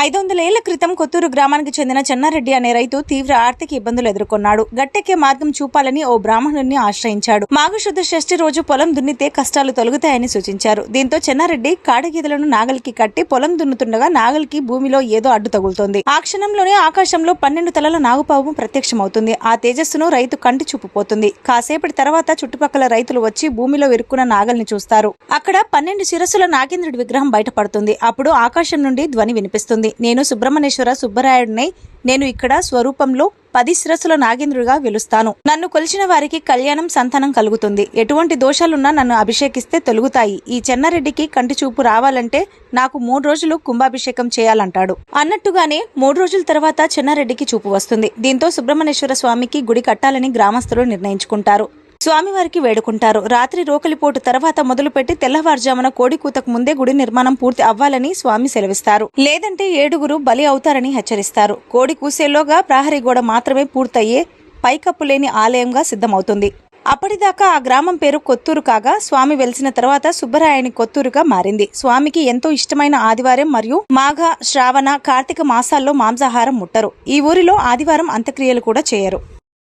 500 ఏళ్ల క్రితం కొత్తూరు గ్రామానికి చెందిన చెన్నారెడ్డి అనే రైతు తీవ్ర ఆర్థిక ఇబ్బందులు ఎదుర్కొన్నాడు. గట్టెక్కే మార్గం చూపాలని ఓ బ్రాహ్మణుడిని ఆశ్రయించాడు. మాఘశుద్ధ షష్ఠి రోజు పొలం దున్నితే కష్టాలు తొలగుతాయని సూచించారు. దీంతో చెన్నారెడ్డి కాడగీదలను నాగలికి కట్టి పొలం దున్నుతుండగా నాగలికి భూమిలో ఏదో అడ్డు తగులుతోంది. ఆ క్షణంలోనే ఆకాశంలో 12 తలల నాగుపాము ప్రత్యక్షమవుతుంది. ఆ తేజస్సును రైతు కంటి చూపుపోతుంది. కాసేపటి తర్వాత చుట్టుపక్కల రైతులు వచ్చి భూమిలో ఇరుక్కున్న నాగల్ని చూస్తారు. అక్కడ 12 శిరస్సుల నాగేంద్రుడి విగ్రహం బయటపడుతుంది. అప్పుడు ఆకాశం నుండి ధ్వని వినిపిస్తుంది. నేను సుబ్రహ్మణ్యేశ్వర సుబ్బరాయుడిని. నేను ఇక్కడ స్వరూపంలో 10 శిరస్సుల నాగేంద్రుడిగా వెలుస్తాను. నన్ను కొలిచిన వారికి కళ్యాణం, సంతానం కలుగుతుంది. ఎటువంటి దోషాలున్నా నన్ను అభిషేకిస్తే తొలుగుతాయి. ఈ చెన్నారెడ్డికి కంటి చూపు రావాలంటే నాకు 3 రోజులు కుంభాభిషేకం చేయాలంటాడు. అన్నట్టుగానే 3 రోజుల తర్వాత చెన్నారెడ్డికి చూపు వస్తుంది. దీంతో సుబ్రహ్మణ్యేశ్వర స్వామికి గుడి కట్టాలని గ్రామస్తులు నిర్ణయించుకుంటారు. స్వామివారికి వేడుకుంటారు. రాత్రి రోకలిపోటు తర్వాత మొదలుపెట్టి తెల్లవారుజామున కోడికూతకు ముందే గుడి నిర్మాణం పూర్తి అవ్వాలని స్వామి సెలవిస్తారు. లేదంటే 7 బలి అవుతారని హెచ్చరిస్తారు. కోడి కూసేలోగా ప్రహరీ గోడ మాత్రమే పూర్తయ్యే పైకప్పు లేని ఆలయంగా సిద్ధమవుతుంది. అప్పటిదాకా ఆ గ్రామం పేరు కొత్తూరు కాగా స్వామి వెలిసిన తర్వాత సుబ్బరాయని కొత్తూరుగా మారింది. స్వామికి ఎంతో ఇష్టమైన ఆదివారం మరియు మాఘ, శ్రావణ, కార్తీక మాసాల్లో మాంసాహారం ముట్టరు. ఈ ఊరిలో ఆదివారం అంత్యక్రియలు కూడా చేయరు.